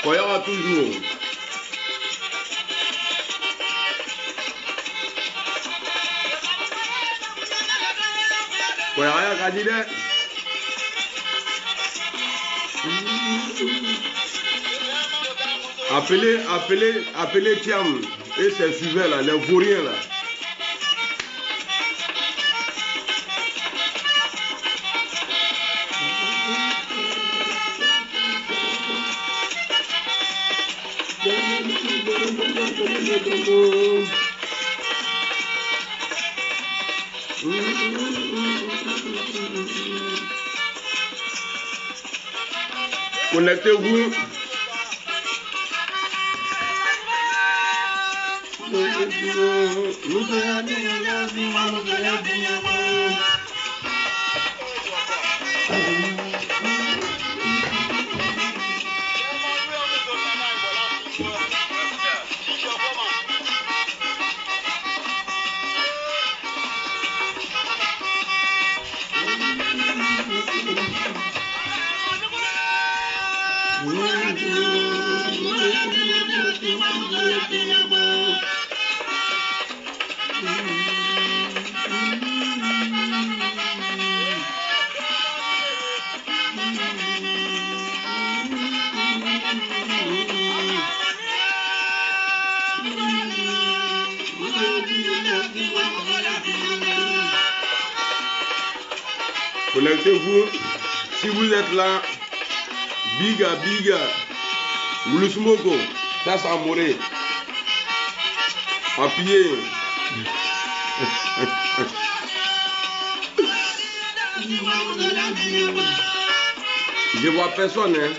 Koyara toujours. Koyara Kadide. Appelez Thiam et ses suiveurs là, les vauriens là. Connectez-vous. Connectez-vous. Si vous êtes là, biga, Wulusmoko, ça c'est Amoré. Appuyez. Je vois personne, hein.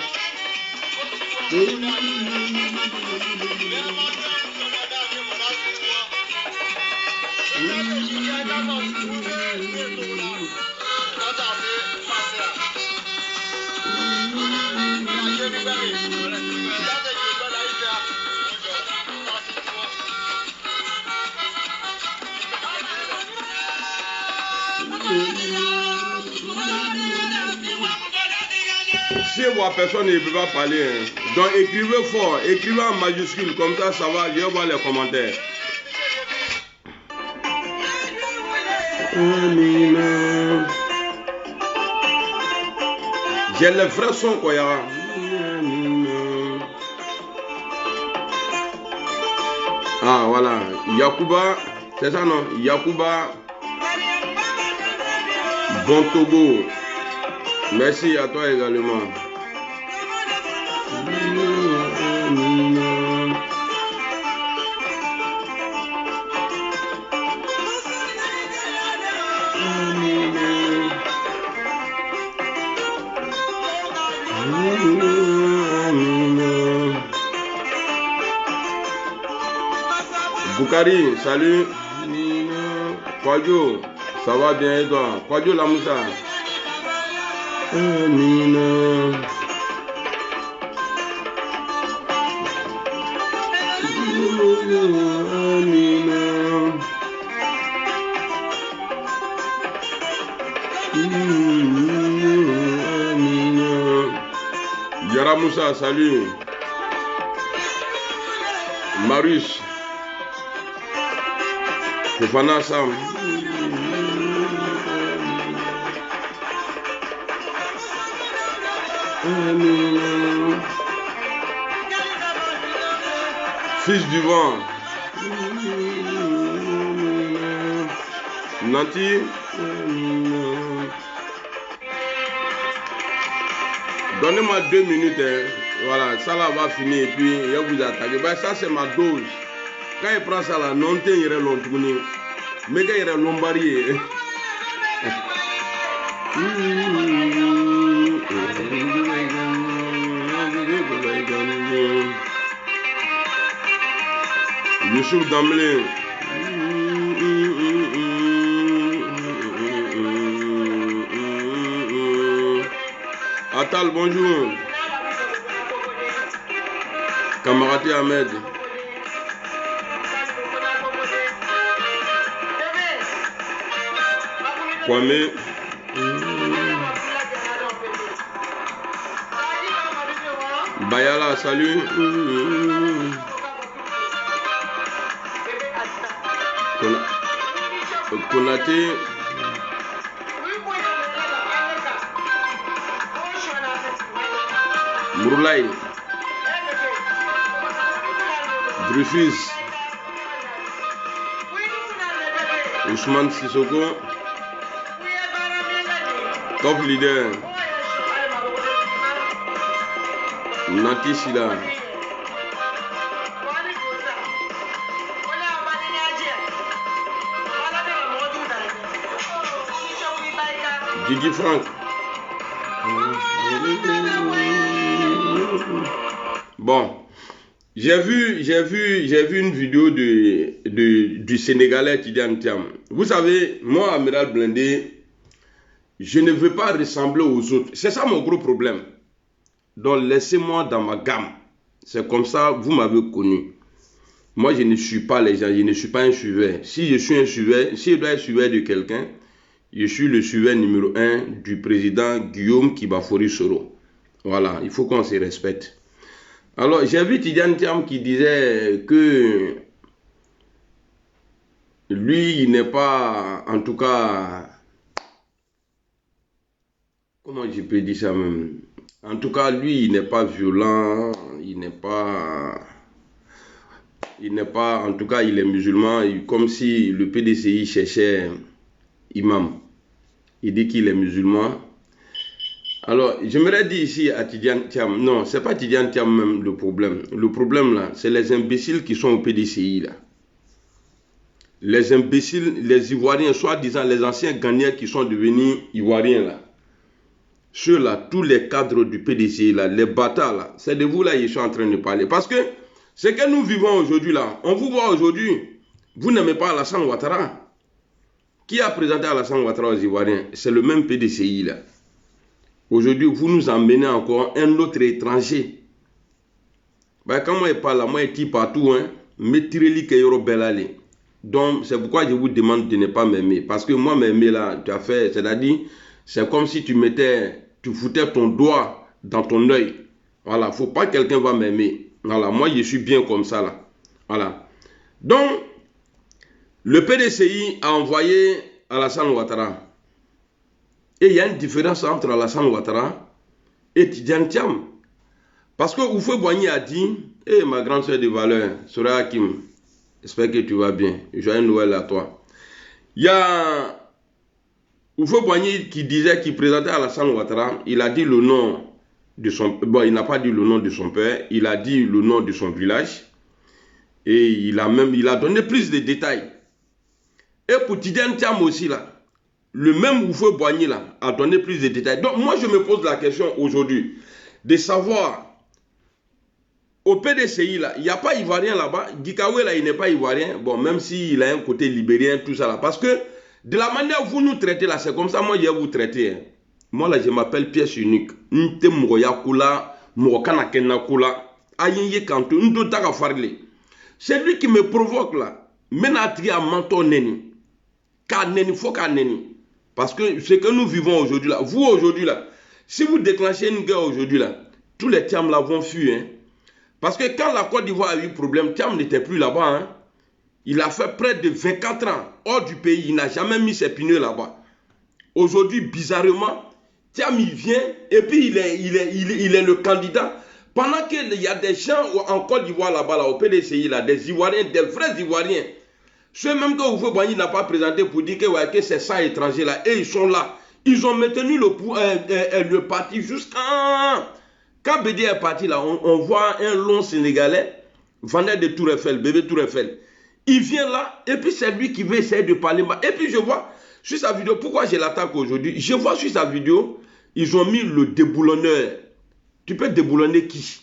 Si je vois personne, il ne peut pas parler. Hein. Donc écrivez fort, écrivez en majuscule, comme ça, ça va, je vais voir les commentaires. J'ai le vrai son, quoi. Ah, voilà. Yakuba, c'est ça, non? Yakuba Bon Togo. Merci à toi également. Boukari, salut. Kwadjo, ça va bien et toi? Kwadjo Lamoussa. Amina. Yara Moussa, salut. Marius. Fofana Sam. Fils du vent. Nanti. Donnez-moi 2 minutes. Hein. Voilà, ça là va finir et puis il va vous attaquer. Ben, ça c'est ma dose. Quand il prend ça là, non, il irait long tourner. Mais quand il irait lombarier. Youssouf Damlé. Atal, bonjour. Camarade Ahmed. Kwame. Bayala, salut. Konaté. Mourlaï. Drufus. Ousmane Sissoko. Top leader. Nati Sila. Didi Franck. Bon, j'ai vu une vidéo du Sénégalais Tidiane Thiam. Vous savez, moi, Amiral Blindé, je ne veux pas ressembler aux autres. C'est ça mon gros problème. Donc, laissez-moi dans ma gamme. C'est comme ça, vous m'avez connu. Moi, je ne suis pas les gens, je ne suis pas un suiveur. Si je suis un suiveur, si je dois être suiveur de quelqu'un, je suis le suiveur numéro 1 du président Guillaume Kibafori Soro. Voilà, il faut qu'on se respecte. Alors, j'ai vu Tidiane Thiam qui disait que lui, il n'est pas, en tout cas, comment je peux dire ça même? En tout cas, lui, il n'est pas violent, il n'est pas, en tout cas, il est musulman, comme si le PDCI cherchait imam. Il dit qu'il est musulman. Alors, j'aimerais dire ici à Tidiane Thiam, non, c'est pas Tidiane Thiam même le problème. Le problème là, c'est les imbéciles qui sont au PDCI là. Les imbéciles, les Ivoiriens, soi-disant les anciens Ghanéens qui sont devenus Ivoiriens là. Ceux-là, tous les cadres du PDCI là, les bâtards là, c'est de vous là que je suis en train de parler. Parce que ce que nous vivons aujourd'hui là, on vous voit aujourd'hui, vous n'aimez pas Alassane Ouattara. Qui a présenté Alassane Ouattara aux Ivoiriens? C'est le même PDCI là. Aujourd'hui, vous nous emmenez encore un autre étranger. Ben, quand moi je parle là, moi je dis partout, hein, mettez-le que yoro belale. Donc, c'est pourquoi je vous demande de ne pas m'aimer. Parce que moi, m'aimer là, tu as fait, c'est-à-dire, c'est comme si tu foutais ton doigt dans ton œil. Voilà, faut pas que quelqu'un va m'aimer. Voilà, moi, je suis bien comme ça là. Voilà. Donc, le PDCI a envoyé Alassane Ouattara. Et il y a une différence entre Alassane Ouattara et Tidiane Thiam. Parce que Houphouët-Boigny a dit, ma grande soeur de valeur, Soraya Hakim, j'espère que tu vas bien. Joyeux Noël à toi. Il y a Houphouët-Boigny qui disait, qui présentait Alassane Ouattara, il a dit le nom de son... Bon, il n'a pas dit le nom de son père, il a dit le nom de son village. Et il a donné plus de détails. Et pour Tidiane Thiam aussi là, le même Houphouët-Boigny là a donné plus de détails. Donc moi je me pose la question aujourd'hui de savoir au PDCI là, il n'y a pas Ivoirien là-bas. Gikawe là, il n'est pas Ivoirien. Bon, même s'il a un côté libérien, tout ça là. Parce que de la manière où vous nous traitez là, c'est comme ça moi je vais vous traiter. Hein. Moi là je m'appelle pièce unique. Nte mroya kula, mrokana kenna kula, ayenye kanto, ndotaka farle. C'est lui qui me provoque là. Menatri à menton neni. Kaneni, faut kaneni. Parce que ce que nous vivons aujourd'hui là, vous aujourd'hui là, si vous déclenchez une guerre aujourd'hui là, tous les Thiam là vont fuir. Hein. Parce que quand la Côte d'Ivoire a eu problème, Thiam n'était plus là-bas. Hein. Il a fait près de 24 ans hors du pays, il n'a jamais mis ses pneus là-bas. Aujourd'hui, bizarrement, Thiam il vient et puis il est le candidat. Pendant qu'il y a des gens en Côte d'Ivoire là-bas, là, au PDCI, là, des Ivoiriens, des vrais Ivoiriens, ceux même que Houphouët-Boigny n'a pas présenté pour dire que, ouais, que c'est 100 étrangers là, et ils sont là. Ils ont maintenu le parti jusqu'à Quand Bédié est parti là, on voit un long Sénégalais, vendeur de Tour Eiffel, bébé Tour Eiffel. Il vient là, et puis c'est lui qui veut essayer de parler. Et puis je vois sur sa vidéo, pourquoi je l'attaque aujourd'hui? Je vois sur sa vidéo, ils ont mis le déboulonneur. Tu peux déboulonner qui?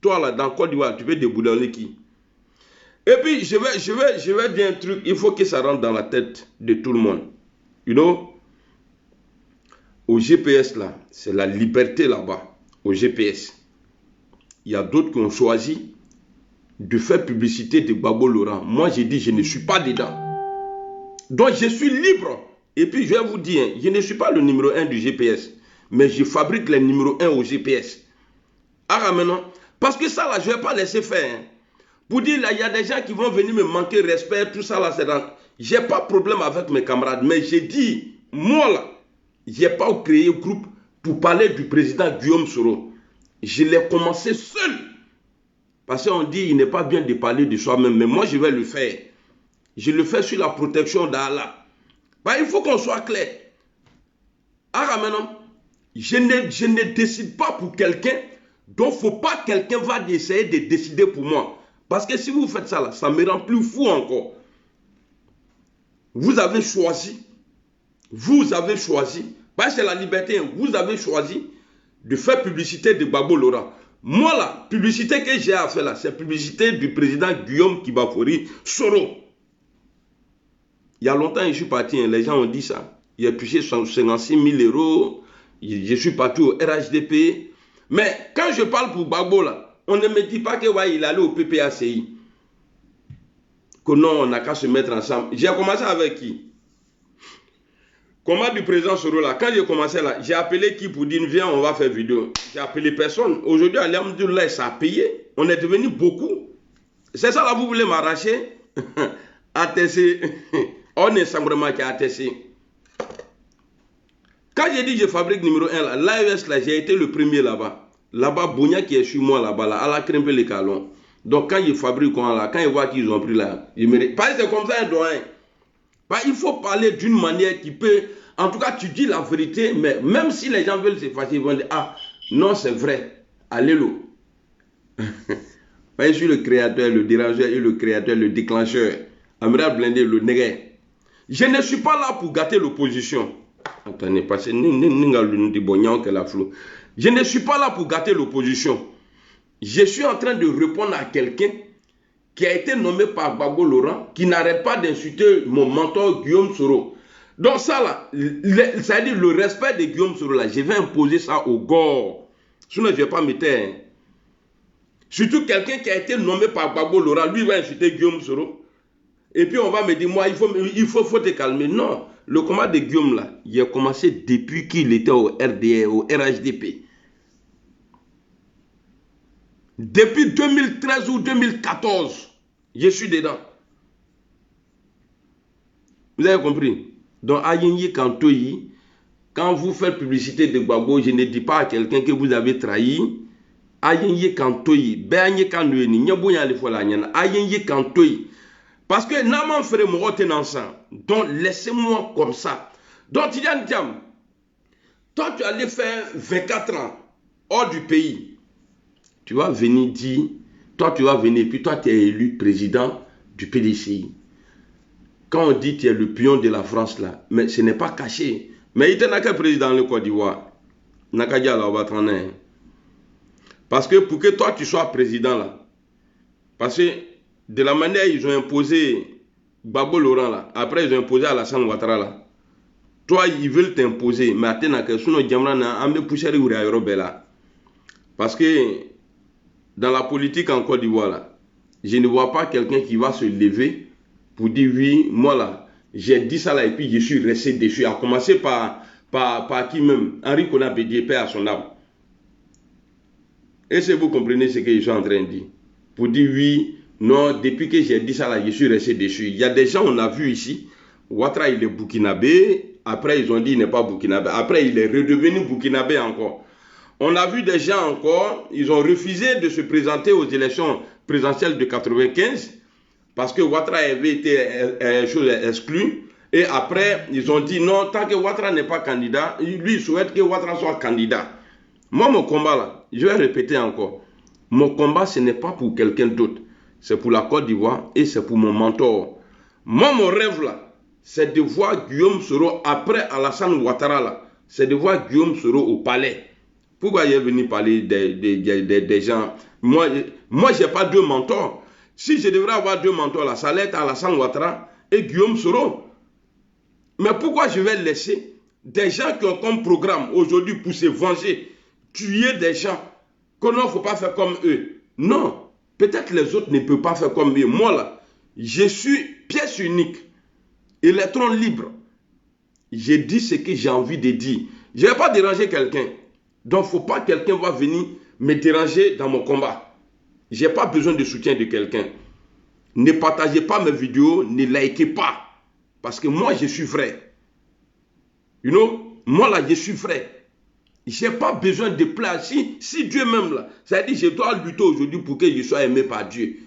Toi là, dans Côte d'Ivoire, tu peux déboulonner qui? Et puis je vais dire un truc, il faut que ça rentre dans la tête de tout le monde. You know, au GPS là, c'est la liberté là-bas. Au GPS. Il y a d'autres qui ont choisi de faire publicité de Gbagbo Laurent. Moi, j'ai dit, je ne suis pas dedans. Donc, je suis libre. Et puis, je vais vous dire, je ne suis pas le numéro 1 du GPS. Mais je fabrique les numéros 1 au GPS. Ah, maintenant, parce que ça, là, je ne vais pas laisser faire. Pour dire, là, il y a des gens qui vont venir me manquer respect, tout ça, là, c'est dans... Je n'ai pas de problème avec mes camarades. Mais j'ai dit, moi, là, je n'ai pas créé un groupe pour parler du président Guillaume Soro. Je l'ai commencé seul. Parce qu'on dit il n'est pas bien de parler de soi-même. Mais moi, je vais le faire. Je le fais sur la protection d'Allah. Bah, il faut qu'on soit clair. Alors maintenant, je ne décide pas pour quelqu'un. Donc, il ne faut pas que quelqu'un va essayer de décider pour moi. Parce que si vous faites ça, là, ça me rend plus fou encore. Vous avez choisi. Vous avez choisi. Bah, c'est la liberté. Vous avez choisi de faire publicité de Gbagbo Laurent. Moi, la publicité que j'ai à faire là, c'est publicité du président Guillaume Kibafori Soro. Il y a longtemps, je suis parti, hein, les gens ont dit ça. Il a touché 56 000 euros. Je suis parti au RHDP. Mais quand je parle pour Gbagbo là, on ne me dit pas que ouais, il allait au PPACI. Que non, on n'a qu'à se mettre ensemble. J'ai commencé avec qui? Comment du président Soro là, quand j'ai commencé là, j'ai appelé qui pour dire viens, on va faire vidéo. J'ai appelé personne. Aujourd'hui, alhamdoulilah, ça a payé. On est devenu beaucoup. C'est ça là, vous voulez m'arracher? ATC. On est simplement qui a ATC. Quand j'ai dit je fabrique numéro 1 là, l'AES là, j'ai été le premier là-bas. Là-bas, Bounia qui est sur moi là-bas, là, à la crème les calons. Donc quand ils fabriquent là, quand ils voient qu'ils ont pris là, ils me disent, c'est comme ça un doyen. Bah, il faut parler d'une manière qui peut... En tout cas, tu dis la vérité, mais même si les gens veulent s'effacer, ils vont dire, ah, non, c'est vrai. Alléluia. Je suis le créateur, le dérangeur et le créateur, le déclencheur. Amiral Blindé, le nègre. Je ne suis pas là pour gâter l'opposition. Attendez, parce que je ne suis pas là pour gâter l'opposition. Je suis en train de répondre à quelqu'un qui a été nommé par Gbagbo Laurent, qui n'arrête pas d'insulter mon mentor Guillaume Soro. Donc ça là, ça veut dire le respect de Guillaume Soro là, je vais imposer ça au gore. Sinon je ne vais pas me taire. Surtout quelqu'un qui a été nommé par Gbagbo Laurent, lui va insulter Guillaume Soro. Et puis on va me dire, moi il faut te calmer. Non, le combat de Guillaume là, il a commencé depuis qu'il était au RDR, au RHDP. Depuis 2013 ou 2014, je suis dedans. Vous avez compris? Donc, Ayenye Kantoyi, quand vous faites publicité de Gbagbo, je ne dis pas à quelqu'un que vous avez trahi. Ayenye Kantoyi, Beanye Kantoyi, Nyaboya le fois la nyana. Ayenye Kantoyi. Parce que Naman ferait mon ensemble. Donc, laissez-moi comme ça. Donc, Tidiane Thiam, toi, tu allais faire 24 ans hors du pays. Tu vas venir dire, toi tu vas venir, puis toi tu es élu président du PDCI. Quand on dit que tu es le pion de la France là, mais ce n'est pas caché. Mais il était n'a qu'un président le Côte d'Ivoire. Nakadia là, on va t'en. Parce que pour que toi tu sois président là, parce que de la manière ils ont imposé Gbagbo Laurent là, après ils ont imposé Alassane Ouattara là. Toi ils veulent t'imposer, mais attends que sinon Djamra n'a amené pousser les Ourayorobe là. Parce que dans la politique en Côte d'Ivoire, je ne vois pas quelqu'un qui va se lever pour dire oui, moi là, j'ai dit ça là et puis je suis resté dessus. À commencer par qui même? Henri Konan Bédié, paix à son âme. Est-ce que vous comprenez ce que je suis en train de dire? Pour dire oui, non, depuis que j'ai dit ça là, je suis resté dessus. Il y a des gens, on a vu ici, Ouattara il est burkinabé, après ils ont dit il n'est pas burkinabé, après il est redevenu burkinabé encore. On a vu des gens encore, ils ont refusé de se présenter aux élections présidentielles de 95 parce que Ouattara avait été exclu. Et après, ils ont dit non, tant que Ouattara n'est pas candidat, lui il souhaite que Ouattara soit candidat. Moi, mon combat là, je vais répéter encore. Mon combat, ce n'est pas pour quelqu'un d'autre. C'est pour la Côte d'Ivoire et c'est pour mon mentor. Moi, mon rêve là, c'est de voir Guillaume Soro après Alassane Ouattara là. C'est de voir Guillaume Soro au palais. Pourquoi il est venu parler des gens? Moi, je n'ai pas deux mentors. Si je devrais avoir deux mentors là, ça allait être Alassane Ouattara et Guillaume Soro. Mais pourquoi je vais laisser des gens qui ont comme programme aujourd'hui pour se venger, tuer des gens, que non, il ne faut pas faire comme eux? Non, peut-être les autres ne peuvent pas faire comme eux. Moi là, je suis pièce unique, électron libre. J'ai dit ce que j'ai envie de dire. Je ne vais pas déranger quelqu'un. Donc, il ne faut pas que quelqu'un va venir me déranger dans mon combat. Je n'ai pas besoin de soutien de quelqu'un. Ne partagez pas mes vidéos, ne likez pas. Parce que moi, je suis vrai. You know? Moi, là, je suis vrai. Je n'ai pas besoin de plaire. Si Dieu m'aime, là, ça dit, je dois lutter aujourd'hui pour que je sois aimé par Dieu.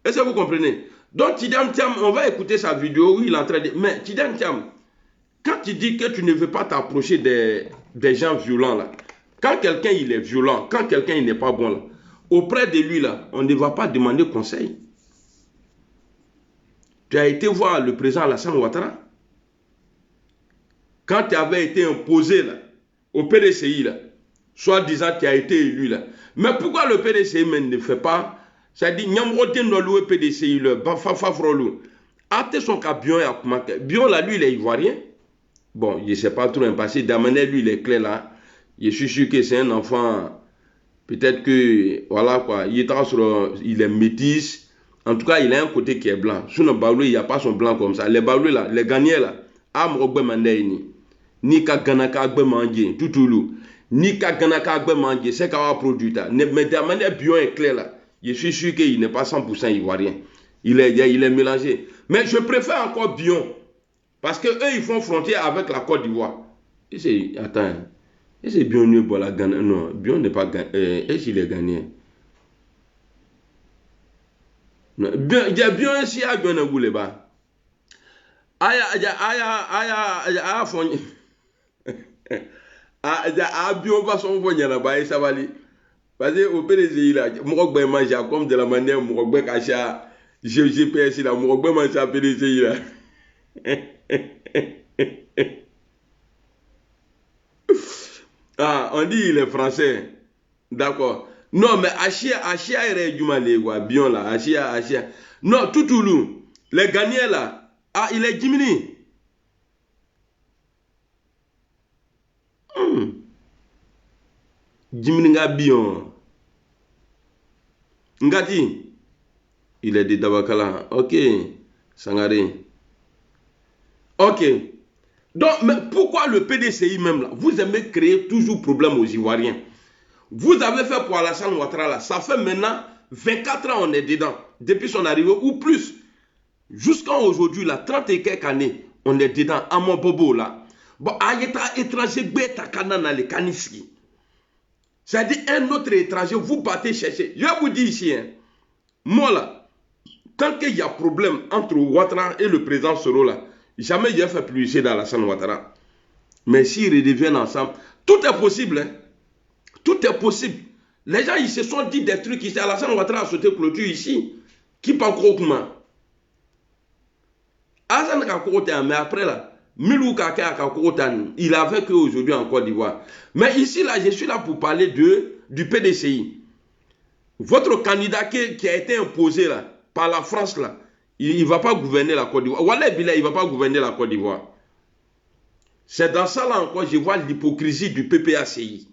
Est-ce que vous comprenez? Donc, Tidjane Thiam, on va écouter sa vidéo où il est en train de... Mais Tidjane Thiam, quand tu dis que tu ne veux pas t'approcher des gens violents, là, quand quelqu'un il est violent, quand quelqu'un il n'est pas bon, là, auprès de lui, là, on ne va pas demander conseil. Tu as été voir le président Alassane Ouattara. Quand tu avais été imposé là, au PDCI, là, soit disant tu as été élu là. Mais pourquoi le PDCI ne fait pas? C'est-à-dire, Nyamrodin dans le PDCI, le Bafafafrolou. Ate son cas Bion à Kumake. Bion là, lui, il est ivoirien. Bon, je ne sais pas trop un passé. D'amener lui, il est clair là. Je suis sûr que c'est un enfant. Peut-être que, voilà quoi, il est métis. En tout cas, il a un côté qui est blanc. Sur le Baoulé, il n'y a pas son blanc comme ça. Les Baoulés là, les Ghanéens là, Amrogbe Mandaini. Ni ka Ganaka Agbe Mangé, Toutoulou. Ni ka Ganaka Agbe Mangé, c'est qu'on va produire. Mais de manière Bion est clair là. Je suis sûr qu'il n'est pas 100% ivoirien. Il est mélangé. Mais je préfère encore Bion. Parce qu'eux, ils font frontière avec la Côte d'Ivoire. Attends. Et c'est Bion pour la Ghana? Non, Bion n'est pas Ghanéen. Est-ce qu'il est Ghanéen? Il y a Bion ici à Bion Gouleba. Aya Fonye. Bion va son Fonye là-bas et ça va aller. Parce qu'au PDG, là, Mourokbe mange comme de la manière Mourokbe Kacha, GPS, là, Mourokbe mange à PDG, là. Ah, on dit il est français. D'accord. Non, mais Achia est Jumale, quoi. Bion, là, Achia. Non, Toutoulou, les Ghanéens, là. Ah, il est Jimini. Jimini nga Bion. Ngati, il est de Dabakala. Ok, Sangare. Ok. Donc, mais pourquoi le PDCI même là? Vous aimez créer toujours problème aux Ivoiriens. Vous avez fait pour Alassane Ouattara là. Ça fait maintenant 24 ans on est dedans. Depuis son arrivée ou plus. Jusqu'à aujourd'hui là, 30 et quelques années, on est dedans. À mon bobo là. Bon, à étranger, bêta kanana les kaniski. C'est-à-dire un autre étranger, vous battez chercher. Je vous dis ici, hein, moi là, tant qu'il y a problème entre Ouattara et le président Soro là, jamais je vais faire plus dans Alassane Ouattara. Mais s'ils redeviennent ensemble, tout est possible. Hein. Tout est possible. Les gens, ils se sont dit des trucs ici. Alassane Ouattara a sauté clôture ici. Qui parle comment? Alassane Ouattara, mais après là, Milou Kaka Kakotan, il a vécu aujourd'hui en Côte d'Ivoire. Mais ici, là, je suis là pour parler du PDCI. Votre candidat qui a été imposé là, par la France, là, il ne va pas gouverner la Côte d'Ivoire. Wallah Billah, il ne va pas gouverner la Côte d'Ivoire. C'est dans ça là encore, je vois l'hypocrisie du PPACI.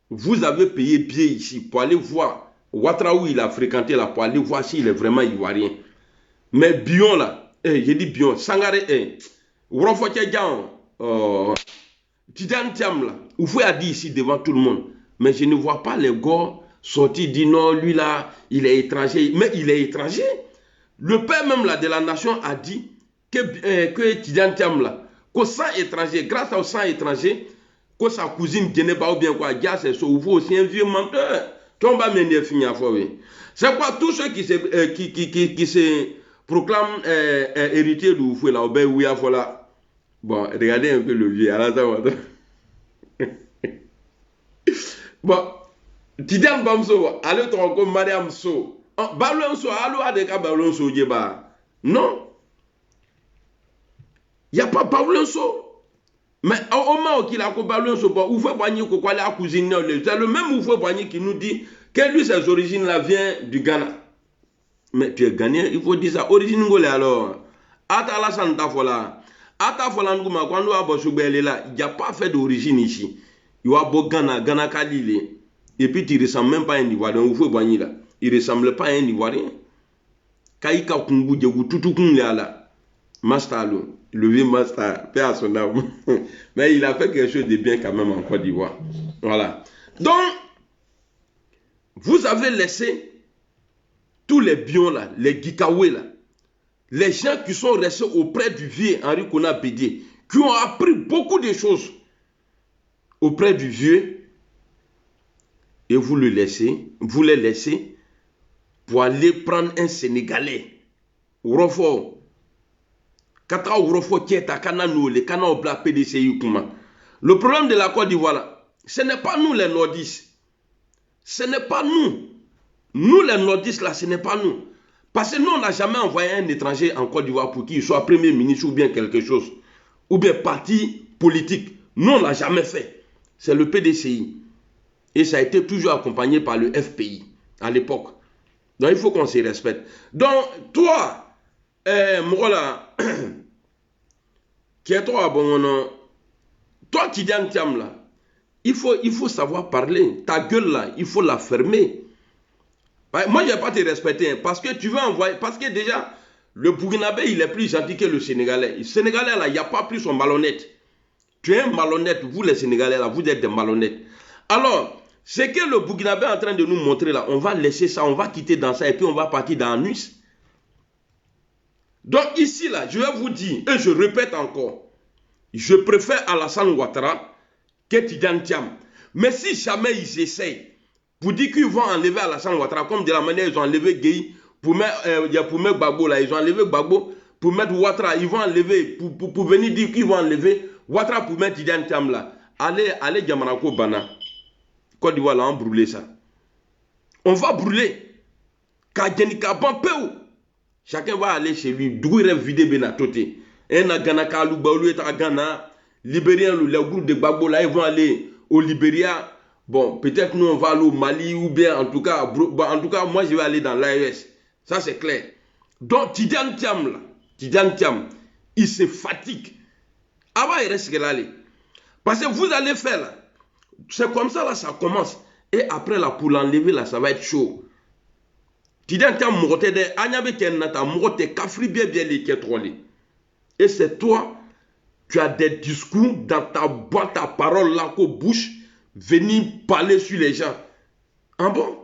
Vous avez payé bien ici pour aller voir Ouattara où il a fréquenté là, pour aller voir s'il est vraiment ivoirien. Mais Bion là, j'ai dit Bion, Sangare, Tidjane Thiam là, vous pouvez dire ici devant tout le monde, mais je ne vois pas les gars sortir dire non, lui là, il est étranger. Mais il est étranger. Le père même là de la nation a dit que Tidjane Thiam là, qu'au sang étranger, grâce au sang étranger, que sa cousine Guinée ou bien quoi, c'est aussi un vieux menteur. C'est quoi tous ceux qui se proclament héritiers de Oufoué là, voilà. Bon, regardez un peu le vieux. Alassane Ouattara. Bon, Tidiane Bamso, allez te rencontrer Mariam So. Balon So, allô, Adeka Balon So, non, il n'y a pas Balon So. Mais au moment qu'il a Balon So, Oufoué Boigny, c'est le même Oufoué Boigny qui nous dit que lui, ses origines là viennent du Ghana. Mais tu es Ghanéen, il faut dire ça. Origine ngolé alors. Ata Alassane Tafola. Ata Fola Ngouma, quand nous avons Soubélé là, il n'y a pas fait d'origine ici. Il y a beau Ghana, Ghana Kalile. Et puis tu ne ressembles même pas à un Ivoirien. Oufoué Boigny là. Il ne ressemble pas à un Ivoirien. Kaïka Kungu, Djegou, Toutou Kungu là. Mastalo, le vieux Master, paix à son âme. Mais il a fait quelque chose de bien quand même en Côte d'Ivoire. Voilà. Donc, vous avez laissé tous les bions là, les Gikawe là, les gens qui sont restés auprès du vieux Henri Konan Bédié, qui ont appris beaucoup de choses auprès du vieux, et vous les laissez pour aller prendre un Sénégalais. Urofo. Kata Urofo Tieta Kanano, les Kanao Bla PDCI Kuma. Le problème de la Côte d'Ivoire, ce n'est pas nous les nordistes. Ce n'est pas nous. Nous les nordistes là, ce n'est pas nous. Parce que nous, on n'a jamais envoyé un étranger en Côte d'Ivoire pour qu'il soit premier ministre ou bien quelque chose. Ou bien parti politique. Nous, on ne l'a jamais fait. C'est le PDCI. Et ça a été toujours accompagné par le FPI à l'époque. Donc il faut qu'on se respecte. Donc toi, Mourola, qui est toi, bon, toi Tidiane Thiam là, il faut savoir parler. Ta gueule là, il faut la fermer. Moi, je ne vais pas te respecter parce que tu veux envoyer. Parce que déjà, le Burkinabé, il est plus gentil que le Sénégalais. Le Sénégalais là, il n'y a pas plus son malhonnête. Tu es un malhonnête, vous les Sénégalais là, vous êtes des malhonnêtes. Alors, ce que le Burkinabé est en train de nous montrer là, on va laisser ça, on va quitter dans ça et puis on va partir dans la nuit. Donc ici là, je vais vous dire, et je répète encore, je préfère Alassane Ouattara que Tidiane Thiam. Mais si jamais ils essayent, pour dire qu'ils vont enlever Alassane Ouattara, comme de la manière ils ont enlevé Gueye, pour mettre Gbagbo là, ils ont enlevé Gbagbo, pour mettre Ouattara, ils vont enlever, pour venir dire qu'ils vont enlever Ouattara pour mettre Tidiane Thiam là. Allez Djamanako Bana. Côte d'Ivoire là, on brûler ça. On va brûler. Kadjenika Bampeu. Chacun va aller chez lui. D'où il vider Benatote. Un à Ghana, Kaloubaoulou est à Ghana. Libérien, le groupe de Gbagbo là, ils vont aller au Libéria. Bon, peut-être nous on va aller au Mali ou bien en tout cas, moi je vais aller dans l'AES. Ça c'est clair. Donc Tidiane Thiam là, Tidiane Thiam, il se fatigue. Avant il reste là. Parce que vous allez faire là. C'est comme ça là, ça commence. Et après là, pour l'enlever là, ça va être chaud. Tidiane Thiam mourte de Agnabe Kenata, mourte Kafri bien les kétrolés. Et c'est toi, tu as des discours dans ta boîte à parole là, qu'au bouche. Venir parler sur les gens. Ah bon?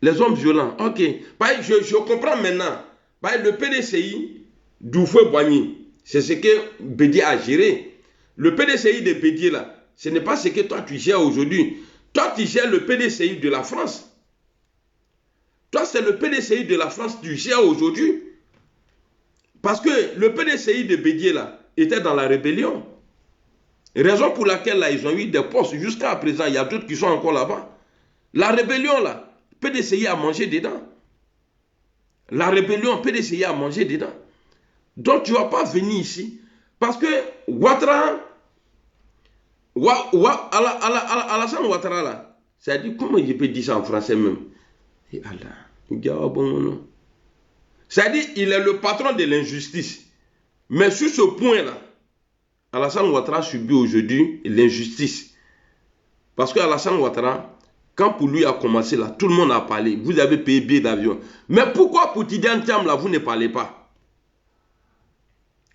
Les hommes violents. Ok. Je comprends maintenant. Le PDCI d'Oufoué Boigny, c'est ce que Bédié a géré. Le PDCI de Bédié là, ce n'est pas ce que toi tu gères aujourd'hui. Toi tu gères le PDCI de la France. Toi c'est le PDCI de la France que tu gères aujourd'hui. Parce que le PDCI de Bédié là était dans la rébellion. Raison pour laquelle là, ils ont eu des postes jusqu'à présent. Il y a d'autres qui sont encore là-bas. La rébellion là, PDCI a mangé dedans. La rébellion, PDCI a mangé dedans. Donc tu ne vas pas venir ici. Parce que Ouattara, Alassane Ouattara là, ça dit comment je peux dire ça en français même. Et Allah, ça dit il est le patron de l'injustice. Mais sur ce point là, Alassane Ouattara subit aujourd'hui l'injustice. Parce que Alassane Ouattara, quand pour lui a commencé là, tout le monde a parlé. Vous avez payé billet d'avion. Mais pourquoi pour Tidiane Thiam là, vous ne parlez pas?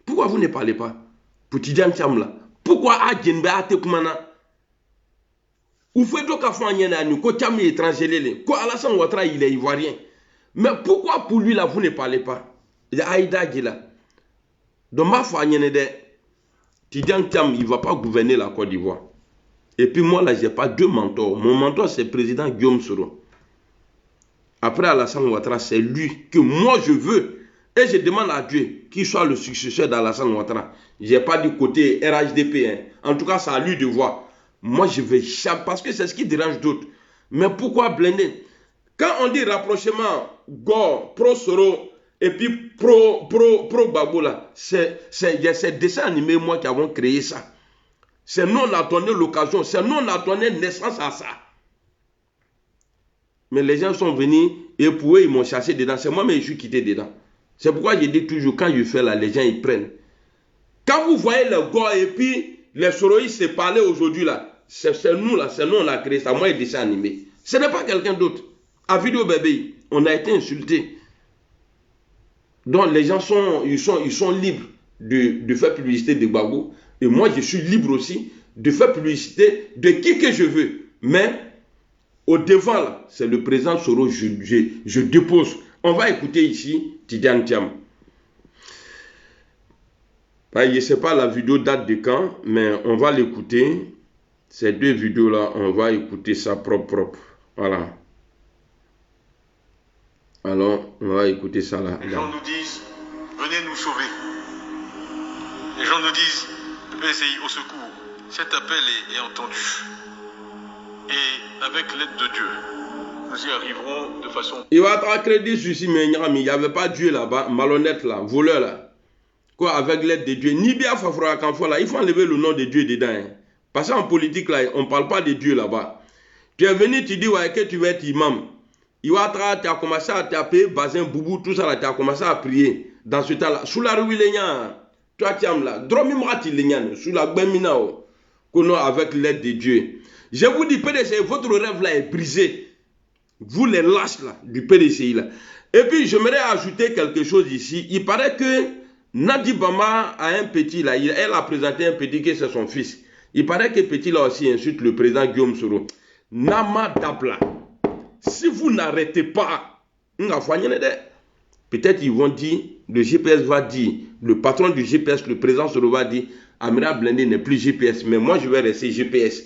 Pourquoi vous ne parlez pas? Pour Tidiane Thiam là. Pourquoi Adjenbe Atekoumana? Ou fait donc à Fanyana, ko Thiam est étranger, ko Alassane Ouattara il est ivoirien. Mais pourquoi pour lui là, vous ne parlez pas? Il y a Aïda Gila. Donc ma Fanyana de Tidiane Thiam, il ne va pas gouverner la Côte d'Ivoire. Et puis moi, là, je n'ai pas deux mentors. Mon mentor, c'est le président Guillaume Soro. Après Alassane Ouattara, c'est lui que moi, je veux Et je demande à Dieu qu'il soit le successeur d'Alassane Ouattara. Je n'ai pas dit côté RHDP. Hein. En tout cas, c'est à lui de voir. Moi, je vais jamais, parce que c'est ce qui dérange d'autres. Mais pourquoi blender? Quand on dit rapprochement, Gore, pro-Soro, et puis pro-Gbagbo, c'est ces dessins animés, moi, qui avons créé ça. C'est nous, on a donné l'occasion. C'est nous, on a donné naissance à ça. Mais les gens sont venus, et pour eux, ils m'ont chassé dedans. C'est moi, mais je suis quitté dedans. C'est pourquoi je dis toujours, quand je fais là, les gens, ils prennent. Quand vous voyez le Gore et puis les soroïstes se parler aujourd'hui, là, c'est nous, là, c'est nous, on a créé ça. Moi, il dessin animé. Ce n'est pas quelqu'un d'autre. À Vidéo Bébé, on a été insultés. Donc, les gens sont libres de faire publicité de Gbagbo. Et moi, je suis libre aussi de faire publicité de qui que je veux. Mais, au devant, là, c'est le président Soro, je dépose. On va écouter ici Tidiane Thiam. Je ne sais pas la vidéo date de quand, mais on va l'écouter. Ces deux vidéos-là, on va écouter ça propre. Voilà. Alors, on va écouter ça là. Les gens nous disent, venez nous sauver. Les gens nous disent, le PDCI au secours. Cet appel est entendu. Et avec l'aide de Dieu, nous y arriverons de façon... Il va être crédit ici, mais il n'y avait pas Dieu là-bas, malhonnête là, voleur là. Quoi, avec l'aide de Dieu. Ni bien Fafra Kanfo là, il faut enlever le nom de Dieu dedans. Hein. Parce qu'en politique là, on ne parle pas de Dieu là-bas. Tu es venu, tu dis ouais, que tu veux être imam. Tu as commencé à taper, Bazin, Boubou, tout ça là, tu as commencé à prier. Dans ce temps-là, sous la rue toi tu as là, Dromimrati Lignan, sous la Beminao, avec l'aide de Dieu. Je vous dis, PDCI, votre rêve là est brisé. Vous les lâches là, du PDCI là. Et puis, j'aimerais ajouter quelque chose ici. Il paraît que Nadi Bama a un petit là, elle a présenté un petit que c'est son fils. Il paraît que petit là aussi insulte le président Guillaume Soro. Nama Dabla. Si vous n'arrêtez pas, peut-être ils vont dire, le GPS va dire, le patron du GPS, le président Soro va dire, Amira Blindé n'est plus GPS, mais moi je vais rester GPS.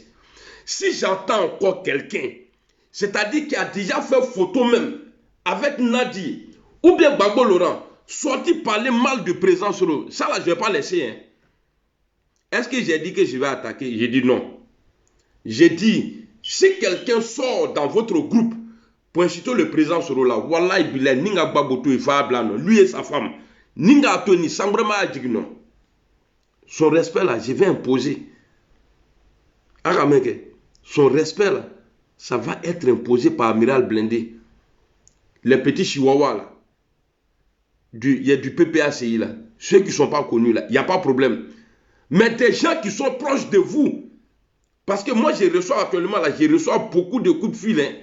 Si j'entends encore quelqu'un, c'est-à-dire qui a déjà fait photo même avec Nadi, ou bien Gbagbo Laurent, sorti parler mal du président Soro, ça là je ne vais pas laisser. Hein. Est-ce que j'ai dit que je vais attaquer? J'ai dit non. J'ai dit, si quelqu'un sort dans votre groupe pour insulter le président Soro là, Wallah Bilal, Ninga Gbagoto et Fablano, lui et sa femme, Ninga Tony, Sambrema Adjigno. Son respect là, je vais imposer. Arameke, son respect là, ça va être imposé par Amiral Blindé. Les petits chihuahuas là, il y a du PPACI là, ceux qui ne sont pas connus là, il n'y a pas de problème. Mais des gens qui sont proches de vous, parce que moi je reçois actuellement là, je reçois beaucoup de coups de fil. Hein.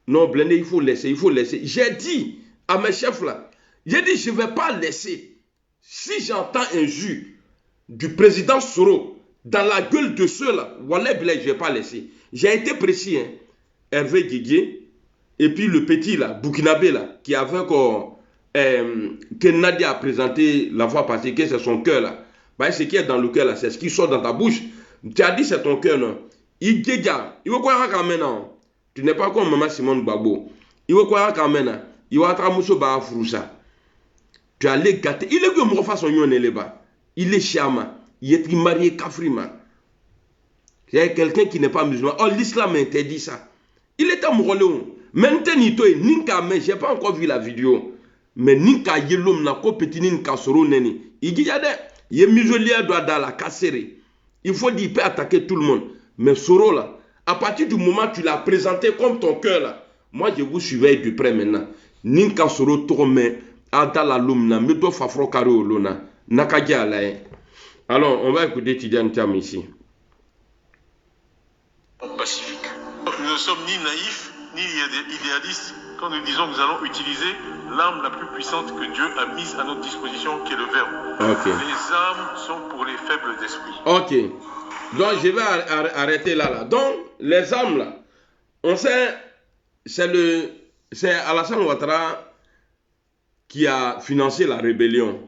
Non, Blindé, il faut laisser, il faut laisser. J'ai dit à mes chefs là, j'ai dit je ne vais pas laisser. Si j'entends un jus du président Soro dans la gueule de ceux-là, Wallah Bilal, je ne vais pas laisser. J'ai été précis, hein. Hervé Guiguier, et puis le petit là, Burkinabé là, qui avait encore, que Nadia a présenté la fois passée, que c'est son cœur là. Bah, ce qui est dans le cœur là, c'est ce qui sort dans ta bouche. Tu as dit c'est ton cœur, non? Il guéga, il va quoi quand même, non? Tu n'es pas comme Maman Simone Gbagbo. Il va quoi quand même, il va être Mousso Ba Froussa. Tu as les gâtés, il est que mon façon yon est là-bas. Il est chama, il est marié Kafrima. C'est quelqu'un qui n'est pas musulman. Oh, l'islam interdit ça. Il est amoureux. Maintenant, Ninka, mais je n'ai pas encore vu la vidéo. Mais Ninka Yelom n'a pas petit Ninka Soro Neni. Il dit, il est musulman doit dans la casserie. Il faut dire, il peut attaquer tout le monde. Mais Soro là, à partir du moment où tu l'as présenté comme ton cœur là, moi je vous surveille de près maintenant. Ninka Soro Tome, Adala Lumna, Meto Fafro Karo Lona, Nakaja là. Alors, on va écouter Tidiane Thiam ici. Pacifique. Nous ne sommes ni naïfs, ni idéalistes quand nous disons que nous allons utiliser l'arme la plus puissante que Dieu a mise à notre disposition, qui est le verbe. Okay. Les armes sont pour les faibles d'esprit. Ok. Donc, je vais arrêter là. Donc, les armes là, on sait, c'est Alassane Ouattara qui a financé la rébellion.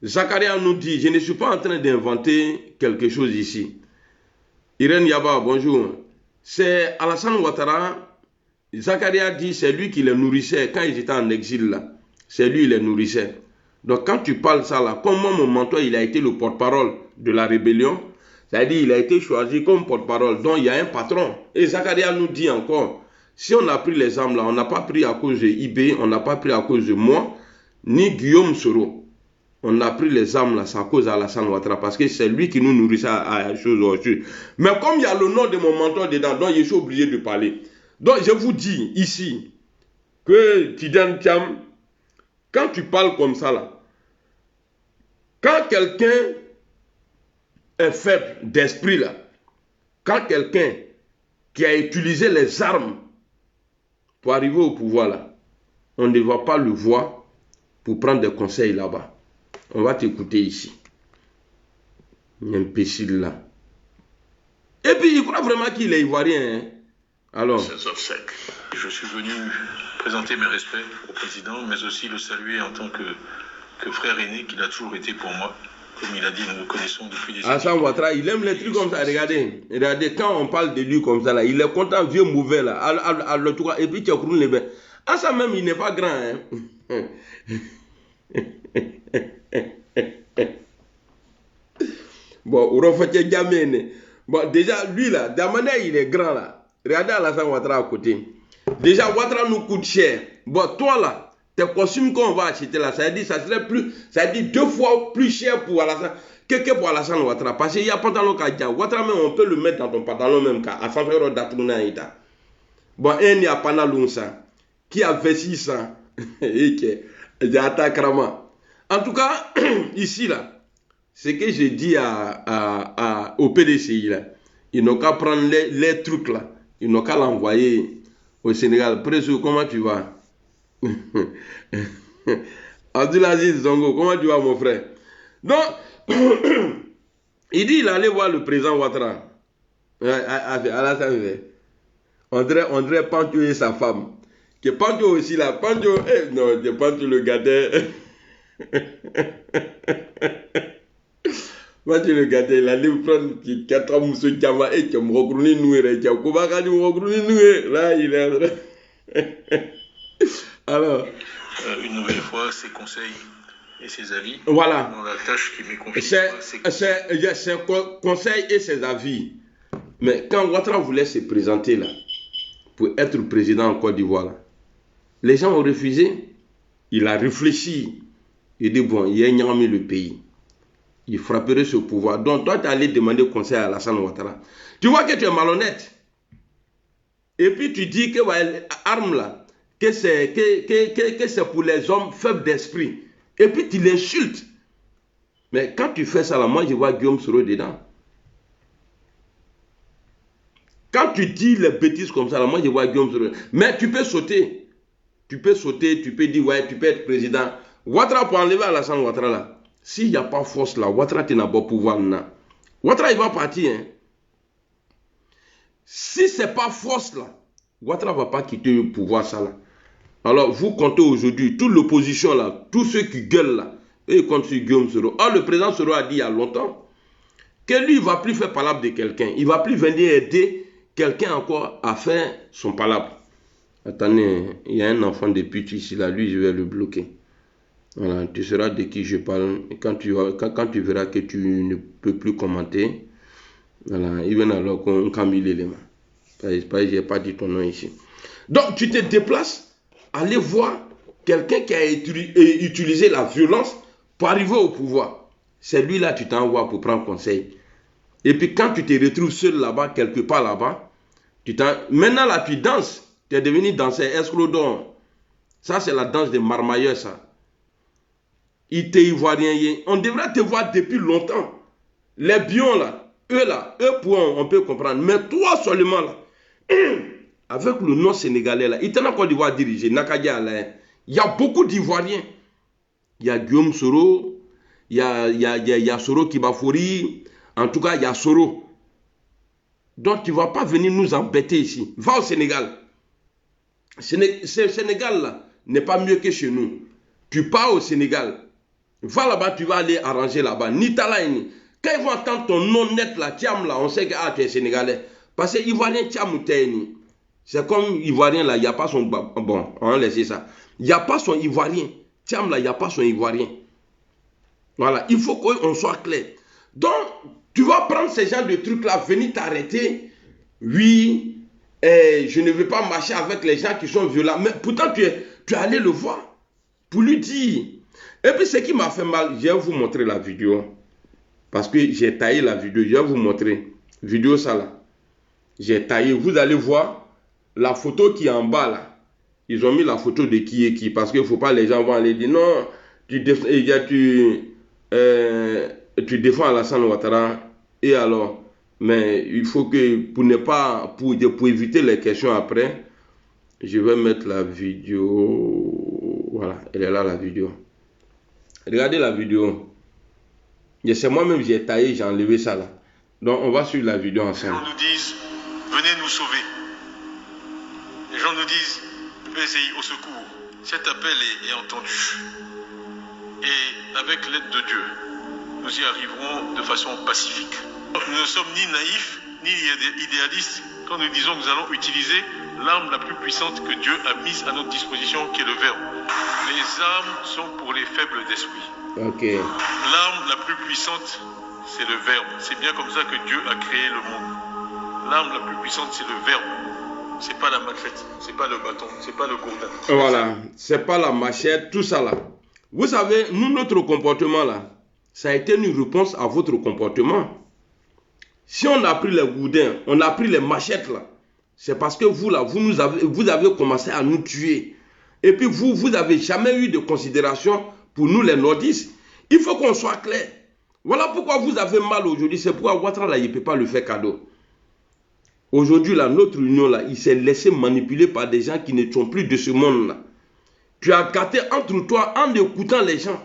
Zakaria nous dit, je ne suis pas en train d'inventer quelque chose ici. Irène Yaba, bonjour. C'est Alassane Ouattara. Zakaria dit c'est lui qui les nourrissait quand ils étaient en exil là. c'est lui, il les nourrissait. Donc quand tu parles ça là, comme moi, mon mentor, il a été le porte-parole de la rébellion, c'est-à-dire il a été choisi comme porte-parole. Donc il y a un patron. Et Zakaria nous dit encore, si on a pris les armes là, on n'a pas pris à cause de IB, on n'a pas pris à cause de moi, ni Guillaume Soro. On a pris les armes là, c'est à cause d'Alassane Ouattara, parce que c'est lui qui nous nourrissait à la chose aujourd'hui. Mais comme il y a le nom de mon mentor dedans, donc je suis obligé de parler. Donc je vous dis ici que Tidiane Thiam, quand tu parles comme ça là, quand quelqu'un est faible d'esprit là, quand quelqu'un qui a utilisé les armes pour arriver au pouvoir là, on ne va pas le voir pour prendre des conseils là-bas. On va t'écouter ici. Imbécile là. Et puis il croit vraiment qu'il est ivoirien. Hein? Alors. Je suis venu présenter mes respects au président, mais aussi le saluer en tant que frère aîné qu'il a toujours été pour moi. Comme il a dit, nous nous connaissons depuis des années. Alassane Ouattara, il aime les trucs comme ça. Regardez, quand on parle de lui comme ça, là, il est content, vieux mauvais là. Et puis tu as cru les bains. Ah, ça même, il n'est pas grand. Hein? Bon, bon, déjà, lui là, Damane, il est grand là. Regardez Alassane Ouattara à côté. Déjà, Ouattara nous coûte cher. Bon, toi là, tes costumes qu'on va acheter là, ça veut dire, ça serait plus, ça veut dire 2 fois plus cher pour Alassane que pour Alassane Ouattara. Parce qu'il y a pantalon qu'à Ouattara, même on peut le mettre dans ton pantalon même à 100 € d'Atrouna. Bon, il y a pantalon ça, qui a 26 ans, et qui est attaquement. En tout cas, ici là, ce que j'ai dit au PDCI là, ils n'ont qu'à prendre les trucs là, ils n'ont qu'à l'envoyer au Sénégal. Président, comment tu vas? Abdulaziz Zongo, comment tu vas mon frère? Donc, il dit il allait voir le président Ouattara. André Pancho et sa femme. Que Pancho aussi là, Pancho, non, Pancho le gardait. Moi, tu le gâtais, il allait prendre 4 mousseaux de Jama et tu me reconnais nous. Là, il est en train. Alors. Une nouvelle fois, ses conseils et ses avis. Voilà. Dans la tâche qui m'est confiée. C'est conseils et ses avis. Mais quand Ouattara voulait se présenter là, pour être président en Côte d'Ivoire, les gens ont refusé. Il a réfléchi. Il dit bon, il a ignoré le pays. Il frapperait ce pouvoir. Donc toi, tu es allé demander conseil à Alassane Ouattara. Tu vois que tu es malhonnête. Et puis tu dis que l'arme là, que c'est pour les hommes faibles d'esprit. Et puis tu l'insultes. Mais quand tu fais ça là, moi je vois Guillaume Soro dedans. Quand tu dis les bêtises comme ça là, moi je vois Guillaume Soro. Mais tu peux sauter. Tu peux sauter, tu peux dire ouais, tu peux être président. Ouattara pour enlever Alassane Ouattara là. S'il n'y a pas force là, Ouattara n'a pas pouvoir là. Ouattara il va partir. Hein. Si ce n'est pas force là, Ouattara ne va pas quitter le pouvoir ça là. Alors vous comptez aujourd'hui, toute l'opposition là, tous ceux qui gueulent là, ils comptent sur Guillaume Soro. Or le président Soro a dit il y a longtemps que lui il ne va plus faire palabre de quelqu'un. Il ne va plus venir aider quelqu'un encore à faire son palabre. Attendez, il y a un enfant de pute ici là, lui je vais le bloquer. Voilà, tu sauras de qui je parle. Et quand tu verras que tu ne peux plus commenter, voilà, il vient alors qu'on camille l'élément. Je n'ai pas dit ton nom ici. Donc, tu te déplaces, aller voir quelqu'un qui a utilisé la violence pour arriver au pouvoir. C'est lui là, tu t'envoies pour prendre conseil. Et puis, quand tu te retrouves seul là-bas, quelque part là-bas, maintenant là, tu danses. Tu es devenu danseur, escrodon. Ça, c'est la danse des marmailleurs, ça. Il t'est ivoirien. On devrait te voir depuis longtemps. Les bions là, eux on peut comprendre. Mais toi seulement là, avec le nom sénégalais là, il t'en a Côte d'Ivoire dirigé, Nakadia là. Il y a beaucoup d'Ivoiriens. Il y a Guillaume Soro, il y a Soro Kibafori, en tout cas il y a Soro. Donc tu ne vas pas venir nous embêter ici. Va au Sénégal. Sénégal là n'est pas mieux que chez nous. Tu pars au Sénégal. Va là-bas, tu vas aller arranger là-bas. Ni Talaini. Quand ils vont entendre ton nom net là, Thiam là, on sait que tu es sénégalais. Parce que Ivoirien Thiam Taini. C'est comme Ivoirien là, il n'y a pas son. Bon, on va laisser ça. Il n'y a pas son Ivoirien. Tiam là, il n'y a pas son Ivoirien. Voilà, il faut qu'on soit clair. Donc, tu vas prendre ces genres de trucs-là, venir t'arrêter. Oui, je ne veux pas marcher avec les gens qui sont violents. Mais pourtant, tu es allé le voir pour lui dire. Et puis, ce qui m'a fait mal, je vais vous montrer la vidéo. Parce que j'ai taillé la vidéo. Je vais vous montrer. Vidéo, ça là. J'ai taillé. Vous allez voir la photo qui est en bas là. Ils ont mis la photo de qui est qui. Parce qu'il ne faut pas les gens vont aller dire non, tu défends Alassane Ouattara. Et alors, mais il faut que, pour éviter les questions après, je vais mettre la vidéo. Voilà, elle est là la vidéo. Regardez la vidéo. C'est moi-même, j'ai taillé, j'ai enlevé ça là. Donc, on va suivre la vidéo ensemble. Les gens nous disent, venez nous sauver. Les gens nous disent, PCI au secours. Cet appel est entendu. Et avec l'aide de Dieu, nous y arriverons de façon pacifique. Nous ne sommes ni naïfs, ni idéalistes quand nous disons que nous allons utiliser l'arme la plus puissante que Dieu a mise à notre disposition, qui est le verbe. Les armes sont pour les faibles d'esprit. Okay. L'arme la plus puissante, c'est le verbe. C'est bien comme ça que Dieu a créé le monde. L'arme la plus puissante, c'est le verbe. C'est pas la machette, c'est pas le bâton, c'est pas le gourdin. Voilà, c'est pas la machette, tout ça là. Vous savez, nous, notre comportement là, ça a été une réponse à votre comportement. Si on a pris les gourdins, on a pris les machettes là, c'est parce que vous là, vous avez commencé à nous tuer. Et puis vous n'avez jamais eu de considération pour nous les nordistes. Il faut qu'on soit clair. Voilà pourquoi vous avez mal aujourd'hui. C'est pourquoi Ouattara là, il ne peut pas le faire cadeau. Aujourd'hui là, notre union là, il s'est laissé manipuler par des gens qui ne sont plus de ce monde là. Tu as gâté entre toi en écoutant les gens.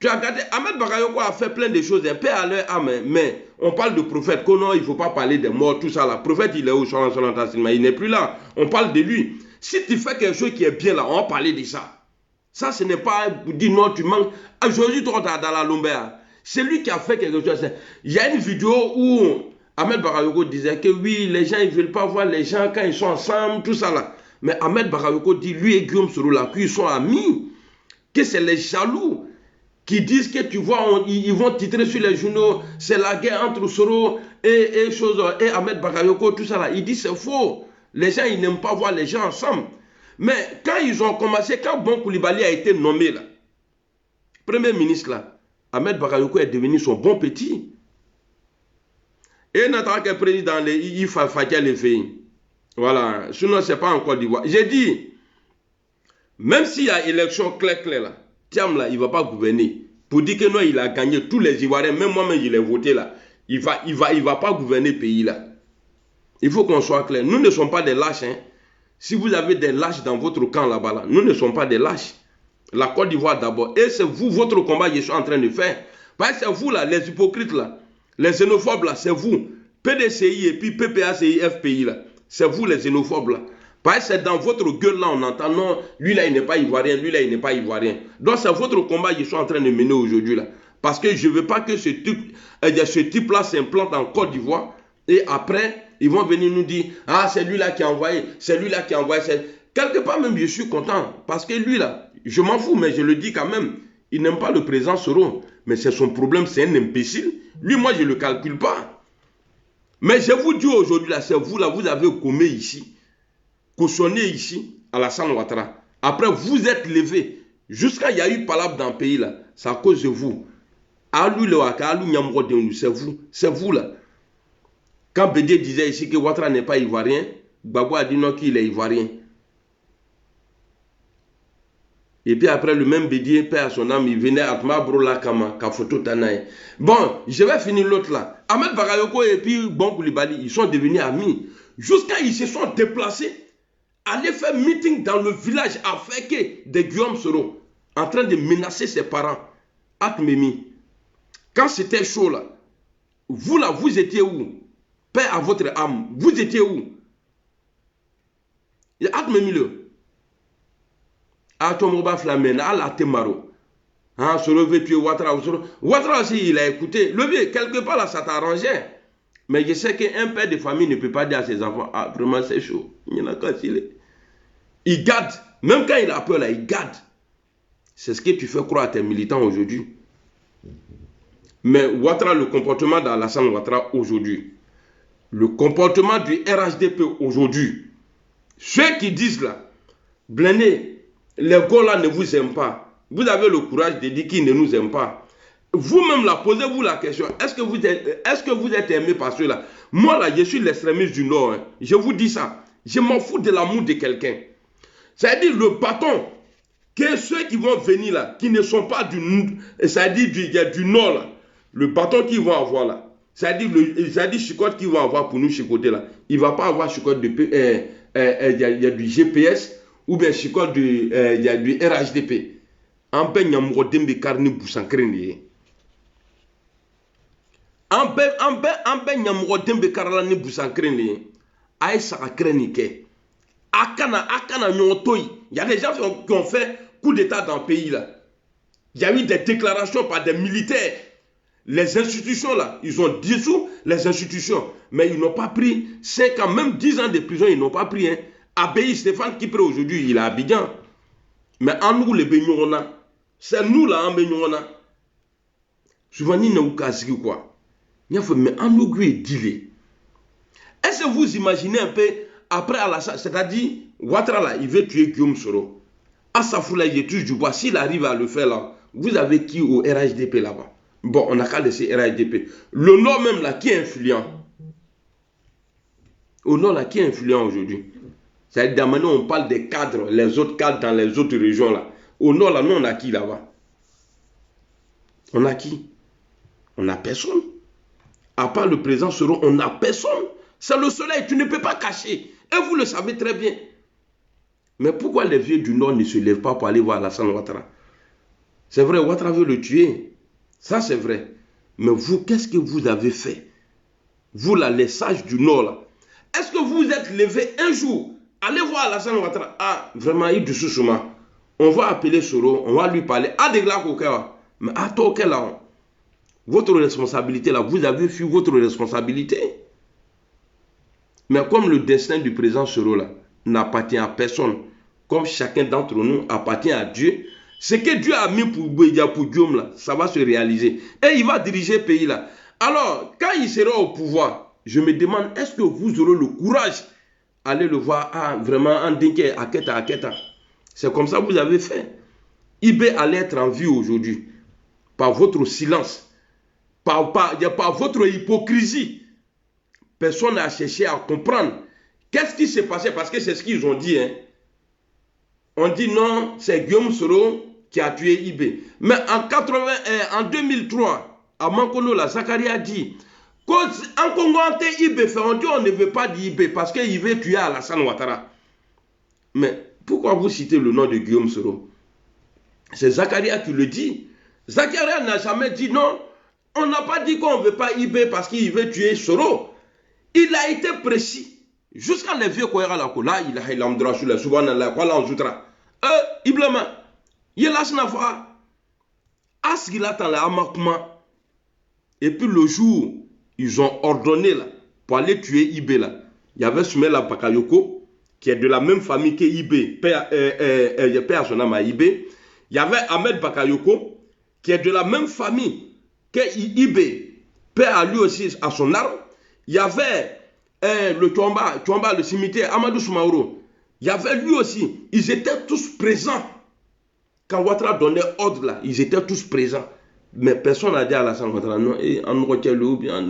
Tu as gâté. Ahmed Bakayoko a fait plein de choses, un peu à leur âme, mais on parle de prophète, que non, il ne faut pas parler des morts, tout ça là. Prophète, il est où? Il n'est plus là. On parle de lui. Si tu fais quelque chose qui est bien là, on va parler de ça. Ça, ce n'est pas dire non, tu manques. Aujourd'hui, tu es dans la Lombert. C'est lui qui a fait quelque chose. Il y a une vidéo où Ahmed Bakayoko disait que oui, les gens, ils ne veulent pas voir les gens quand ils sont ensemble, tout ça là. Mais Ahmed Bakayoko dit, lui et Guillaume Soro là, qu'ils sont amis, que c'est les jaloux qui disent que tu vois, ils vont titrer sur les journaux, c'est la guerre entre Soro et Ahmed Bakayoko, tout ça là. Il dit c'est faux. Les gens, ils n'aiment pas voir les gens ensemble. Mais quand ils ont commencé, quand Bon Coulibaly a été nommé là, premier ministre là, Ahmed Bakayoko est devenu son bon petit. Et n'attend que le président, il fait les filles. Voilà, sinon c'est pas en Côte d'Ivoire. J'ai dit, même s'il y a élection claire là, Thiam là, il ne va pas gouverner. Pour dire que non, il a gagné tous les Ivoiriens, même moi-même, il est voté là. Il va pas gouverner le pays là. Il faut qu'on soit clair. Nous ne sommes pas des lâches. Hein. Si vous avez des lâches dans votre camp là-bas, là, nous ne sommes pas des lâches. La Côte d'Ivoire d'abord. Et c'est vous, votre combat, je suis en train de faire. Parce que c'est vous là, les hypocrites là, les xénophobes là, c'est vous. PDCI et puis PPACI, FPI là. C'est vous les xénophobes là. Parce que c'est dans votre gueule là, on entend non, lui là il n'est pas ivoirien, lui là il n'est pas ivoirien. Donc c'est votre combat que je suis en train de mener aujourd'hui là. Parce que je ne veux pas que ce type là s'implante en Côte d'Ivoire et après ils vont venir nous dire ah c'est lui là qui a envoyé, c'est lui là qui a envoyé. Quelque part même je suis content parce que lui là, je m'en fous mais je le dis quand même, il n'aime pas le président Soro. Mais c'est son problème, c'est un imbécile. Lui moi je ne le calcule pas. Mais je vous dis aujourd'hui, là, c'est vous, là, vous avez commis ici, cautionné ici, Alassane Ouattara. Après, vous êtes levé. Jusqu'à il y a eu palabre dans le pays, là, c'est à cause de vous. C'est vous, là. Quand Bédié disait ici que Ouattara n'est pas ivoirien, Gbagbo a dit non qu'il est ivoirien. Et puis après, le même Bédié, père à son âme, il venait à Brola Kama, Kafoto Tanaï. Bon, je vais finir l'autre là. Ahmed Bakayoko et puis Bon Coulibaly, ils sont devenus amis. Jusqu'à ils se sont déplacés, aller faire meeting dans le village africain de Guillaume Soro, en train de menacer ses parents. Atmemi. Quand c'était chaud là, vous là, vous étiez où? Père à votre âme, vous étiez où? Atmemi le. Atomoba Flamène, à la Temaro. Hein, se lever tuer Ouattara. Ouattara aussi, il a écouté. Le vieux, quelque part là, ça t'arrangeait. Mais je sais qu'un père de famille ne peut pas dire à ses enfants, ah, vraiment c'est chaud. Il y en a quand il est. Il garde. Même quand il a peur là, il garde. C'est ce que tu fais croire à tes militants aujourd'hui. Mais Ouattara, le comportement d'Alassane Ouattara aujourd'hui, le comportement du RHDP aujourd'hui, ceux qui disent là, Blindé, les gars là ne vous aiment pas. Vous avez le courage de dire qu'ils ne nous aiment pas. Vous-même là, posez-vous la question, est-ce que vous êtes aimé par ceux-là? Moi là, je suis l'extrémiste du Nord. Hein. Je vous dis ça. Je m'en fous de l'amour de quelqu'un. C'est-à-dire le bâton que ceux qui vont venir là, qui ne sont pas du Nord là, le bâton qu'ils vont avoir là, c'est-à-dire chicotte qu'ils vont avoir pour nous chicoter là, il ne va pas avoir chicotte de il y a du GPS ou bien chicotte il y a du RHDP. En paix, il y a un dembe carni boussankrénie. En paix, il y a un dembe carni boussankrénie. Aïe, ça a créniqué. Akana, il y a des gens qui ont fait coup d'état dans le pays là. Il y a eu des déclarations par des militaires. Les institutions là, ils ont dissous les institutions. Mais ils n'ont pas pris 5 ans, même 10 ans de prison, ils n'ont pas pris. Hein. Abéi Stéphane Kipré aujourd'hui, il est à Abidjan. Mais en nous, les baignons, c'est nous là, en baignons. Souvent, il n'y a pas de quoi. Mais en nous, il dit. Est-ce que vous imaginez un peu, après Alassane, c'est-à-dire, Ouattara là, il veut tuer Guillaume Soro. Assafoula, il touche du bois. S'il arrive à le faire là, vous avez qui au RHDP là-bas? Bon, on n'a qu'à laisser RHDP. Le Nord même là, qui est influent? Au Nord là, qui est influent aujourd'hui? C'est-à-dire, maintenant, on parle des cadres, les autres cadres dans les autres régions là. Au Nord là, nous, on a qui là-bas? On a qui? On n'a personne. À part le président Soro, on n'a personne. C'est le soleil, tu ne peux pas cacher. Et vous le savez très bien. Mais pourquoi les vieux du Nord ne se lèvent pas pour aller voir Alassane Ouattara? C'est vrai, Ouattara veut le tuer. Ça, c'est vrai. Mais vous, qu'est-ce que vous avez fait? Vous, là, les sages du Nord, là. Est-ce que vous êtes levés un jour? Allez voir Alassane Ouattara. Ah, vraiment, il du sous-souma. On va appeler Soro, on va lui parler. Ah, des gars, mais à toi, là. Votre responsabilité, là, vous avez fui votre responsabilité. Mais comme le destin du président Soro, là, n'appartient à personne, comme chacun d'entre nous appartient à Dieu, ce que Dieu a mis pour Guillaume, là, ça va se réaliser. Et il va diriger le pays là. Alors, quand il sera au pouvoir, je me demande, est-ce que vous aurez le courage d'aller le voir vraiment en dingue, à Keta. C'est comme ça que vous avez fait. Ibé allait être en vie aujourd'hui. Par votre silence. Par votre hypocrisie. Personne n'a cherché à comprendre. Qu'est-ce qui s'est passé? Parce que c'est ce qu'ils ont dit. Hein. On dit non, c'est Guillaume Soro qui a tué Ibé. Mais en 2003, à Mankono, la Zakaria a dit en Congo, on ne veut pas d'Ibé parce qu'il veut tuer Alassane Ouattara. Mais pourquoi vous citez le nom de Guillaume Soro? C'est Zakaria qui le dit. Zakaria n'a jamais dit non. On n'a pas dit qu'on ne veut pas Ibé parce qu'il veut tuer Soro. Il a été précis. Jusqu'à les vieux Koyera la Kola, il a l'amdra sur la Subhanallah, quoi là on jouera. Iblama, il a snafa. Asgila dans la Amakuma. Et puis le jour, ils ont ordonné là, pour aller tuer Ibé là. Il y avait Soumela Bakayoko, qui est de la même famille que Ibé, père à son âme à Ibé. Il y avait Ahmed Bakayoko, qui est de la même famille que Ibé, père à lui aussi à son arme. Il y avait le Tuamba, le cimetière, Amadou Soumaoro. Il y avait lui aussi. Ils étaient tous présents. Quand Ouattara donnait ordre là, ils étaient tous présents. Mais personne n'a dit à Alassane Ouattara, non, on retient le bien,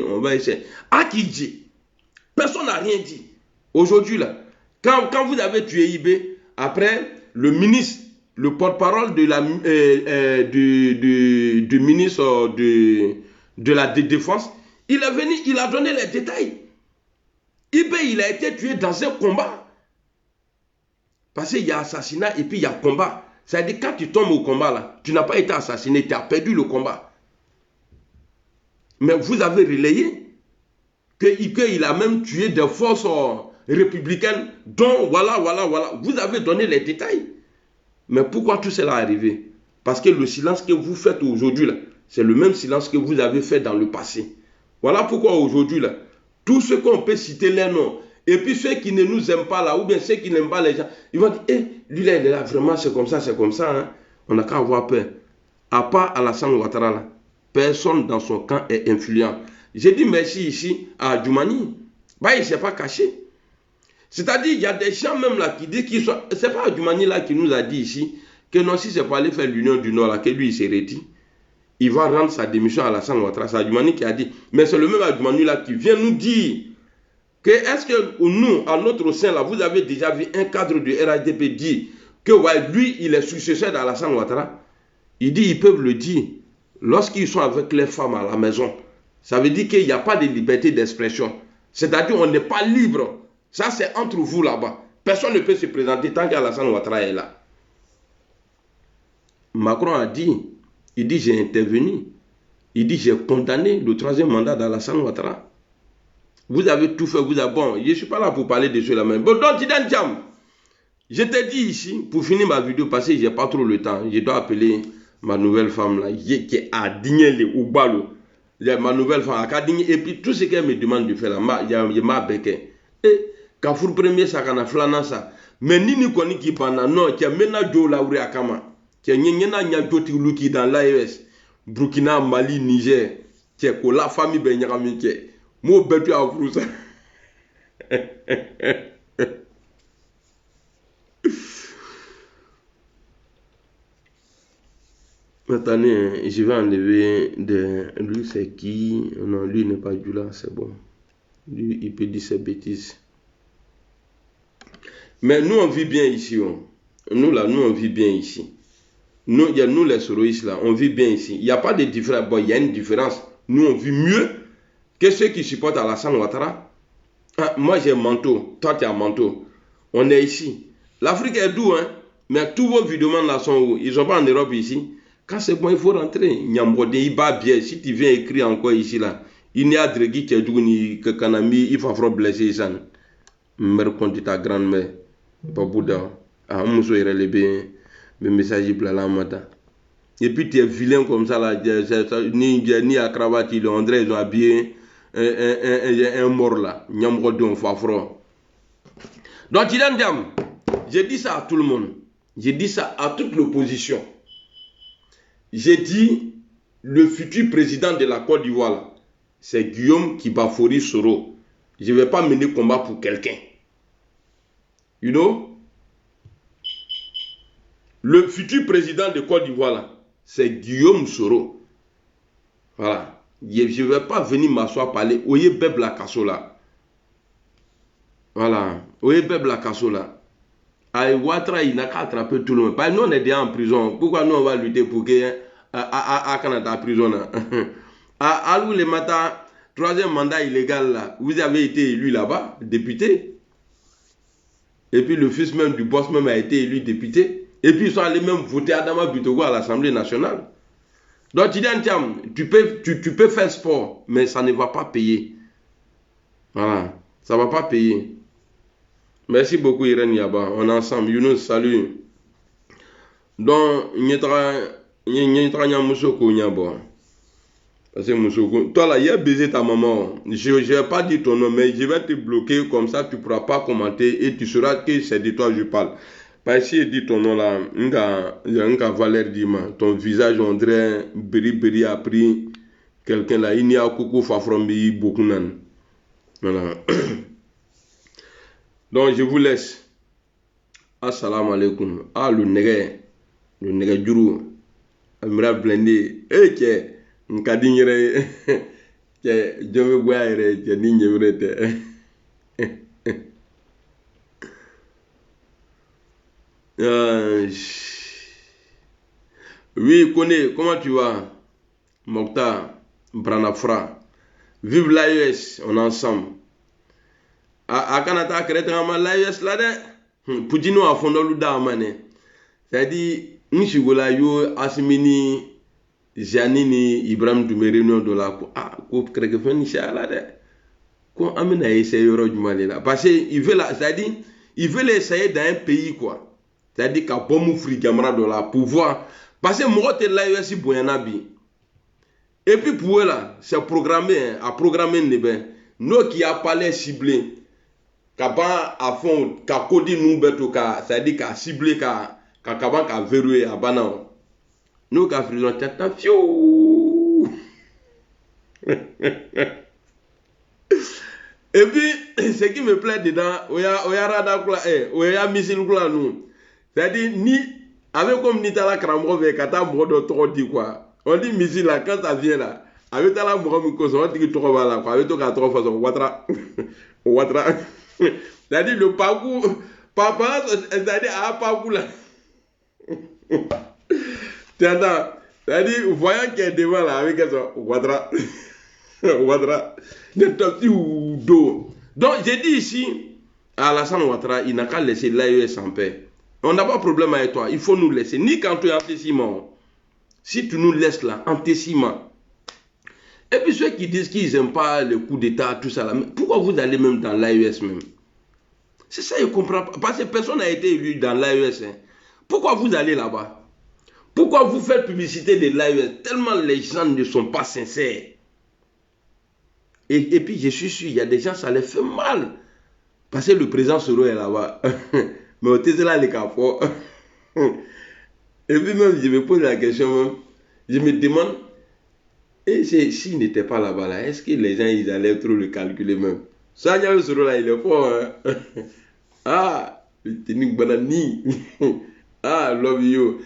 on va essayer. À qui dit? Personne n'a rien dit. Aujourd'hui là, quand vous avez tué Ibé, après, le ministre, le porte-parole de la, du ministre de la Défense, il est venu, il a donné les détails. Ibé, il a été tué dans un combat. Parce qu'il y a assassinat et puis il y a combat. C'est-à-dire quand tu tombes au combat là, tu n'as pas été assassiné, tu as perdu le combat. Mais vous avez relayé qu'il a même tué des forces républicaines dont voilà. Vous avez donné les détails. Mais pourquoi tout cela est arrivé? Parce que le silence que vous faites aujourd'hui là, c'est le même silence que vous avez fait dans le passé. Voilà pourquoi aujourd'hui là, tous ceux qu'on peut citer les noms, et puis ceux qui ne nous aiment pas là, ou bien ceux qui n'aiment pas les gens, ils vont dire, lui là, il est là, vraiment, c'est comme ça, hein. On n'a qu'à avoir peur. À part Alassane Ouattara, là, personne dans son camp est influent. J'ai dit merci ici à Djoumani. Bah, il ne s'est pas caché. C'est-à-dire, il y a des gens même là qui disent qu'ils sont... C'est pas Djoumani là qui nous a dit ici que non, si c'est pour aller faire l'Union du Nord, là, que lui, il s'est retiré. Il va rendre sa démission à Alassane Ouattara. C'est Djoumani qui a dit. Mais c'est le même Djoumani là qui vient nous dire que est-ce que nous, à notre sein là, vous avez déjà vu un cadre du RHDP dire que ouais, lui, il est successeur d'Alassane Ouattara. Il dit, ils peuvent le dire lorsqu'ils sont avec les femmes à la maison. Ça veut dire qu'il n'y a pas de liberté d'expression. C'est-à-dire qu'on n'est pas libre. Ça, c'est entre vous là-bas. Personne ne peut se présenter tant qu'Alassane Ouattara est là. Macron a dit, il dit, j'ai intervenu. Il dit, j'ai condamné le 3e mandat d'Alassane Ouattara. Vous avez tout fait, vous avez... Bon, je ne suis pas là pour parler de cela même. Bon, donc, Tidiane Thiam, je t'ai dit ici, pour finir ma vidéo, parce que je n'ai pas trop le temps, je dois appeler ma nouvelle femme là, qui a digné les Oubalo. Ma nouvelle femme a digné, et puis tout ce qu'elle me demande de faire là, il m'a béqué. Et, quand vous premier ça, quand on a flané ça, mais ni ni koni qui pendant, non, qui a maintenant Joe Laouri Akama, qui a nyena nyajoti luki dans l'AES, Burkina, Mali, Niger, qui a la famille Benyarami, qui est. Moi, je à vous ça. Attendez, je vais enlever de... Lui, c'est qui? Non, lui n'est pas du là, c'est bon. Lui, il peut dire ses bêtises. Mais nous, on vit bien ici. Nous, là, nous, on vit bien ici. Nous, il y a nous, les soroïstes, là, on vit bien ici. Il n'y a pas de différence. Bon, il y a une différence. Nous, on vit mieux que ceux qui supportent Alassane Ouattara. Ah, moi j'ai un manteau, toi tu as un manteau. On est ici. L'Afrique est doux, hein. Mais tous vos vidéos là sont où? Ils ne sont pas en Europe ici. Quand c'est bon, il faut rentrer. Nyambode, il va bien. Si tu viens écrire encore ici, là, il n'y a drégui qui est doux, ni que Kanami, il faut faire blesser ça. Mère contre ta grand-mère. Pas Bouddha. Ah, on m'a relevé mes messages pour la matin. Et puis tu es vilain comme ça, là. Ni à cravate, ils ont habillé. Un mort là, donc Tidiane Thiam, j'ai dit ça à tout le monde, j'ai dit ça à toute l'opposition. J'ai dit le futur président de la Côte d'Ivoire, c'est Guillaume Kibafori Soro. Je ne vais pas mener combat pour quelqu'un. You know? Le futur président de Côte d'Ivoire, c'est Guillaume Soro. Voilà. Je ne vais pas venir m'asseoir parler. Oye Beb la Kassola. Voilà. Oye Beb la Kassola. Aïe Ouattara, il n'a qu'à attraper tout le monde. Parce que nous, on est déjà en prison. Pourquoi nous, on va lutter pour que Canada en prison? À nous, le matin, 3e mandat illégal, là, vous avez été élu là-bas, député. Et puis le fils même du boss même a été élu député. Et puis ils sont allés même voter Adama Bitogo à l'Assemblée nationale. Donc, Tidiane Thiam, tu peux faire sport, mais ça ne va pas payer. Voilà, ça ne va pas payer. Merci beaucoup, Irène Yaba. On est ensemble. Younous, salut. Donc, toi là, il a baisé ta maman. Je ne vais pas dire ton nom, mais je vais te bloquer comme ça, tu ne pourras pas commenter et tu sauras que c'est de toi que je parle. Parce que si je dis ton nom là, il y a un Valère Dima, ton visage on dirait Beri a pris quelqu'un là, il n'y a coucou Fafrombi beaucoup nan. Voilà. Donc je vous laisse. Assalamu alaikum. Ah le nègre djuru, amira blendé, que nkadinyere, que je veux boire que ninyere. Oui, Koné, comment tu vas? Mokhtar, Branafra. Vive l'AES, on est ensemble. À Canada, l'AES là-dedans. Poutine a fondé le damane. C'est-à-dire, Nishigola yo, Asimini, Janini, Ibrahim Doumerino de la ah, coupe Crégefen Nisha là-dedans. Qu'on amène à essayer du Mali là. Parce qu'il veut là, c'est-à-dire, il veut l'essayer dans un pays quoi. C'est-à-dire qu'à bon camarade de la pouvoir. Parce que moi, je suis là, je suis Boyanabi. Et puis pour eux là, c'est programmé, à programmer les nous qui a parlé ciblé, qu'à fond, qu'à coder nous beto, c'est-à-dire qu'à cibler, qu'à verrouiller à banan. Nous, quand faisons tata, fiou. Et puis, ce qui me plaît dedans, il y a radar, il y a missile, nous. C'est-à-dire, ni, avec comme ni la crambo, avec kata moro trop dit quoi. On dit missile là, quand ça vient là, avec la moro, on dit que trop va là, quoi. Avec tout cas, trop façon, ouatra. C'est-à-dire, le parcours, papa, c'est-à-dire, à parcours là. C'est-à-dire, voyant qu'il est devant là, avec ça, ouatra. Ouattara, donc j'ai dit ici à Alassane Ouattara, il n'a qu'à laisser l'AES en paix. On n'a pas de problème avec toi, il faut nous laisser. Ni quand tu es antéciment. Si tu nous laisses là, antéciment. Et puis ceux qui disent qu'ils n'aiment pas le coup d'État, tout ça là, pourquoi vous allez même dans l'AES même? C'est ça, je ne comprends pas. Parce que personne n'a été élu dans l'AES. Hein. Pourquoi vous allez là-bas? Pourquoi vous faites publicité de l'AES? Tellement les gens ne sont pas sincères. Et puis, je suis sûr, il y a des gens, ça les fait mal. Parce que le président Soro est là-bas. Mais au Tesla, les capots. Et puis même, je me pose la question, je me demande, et s'il n'était pas là-bas, là, est-ce que les gens, ils allaient trop le calculer même? Ça, il y a un Soro là, il est fort. Hein? Ah, le technique banani. Ah, love you.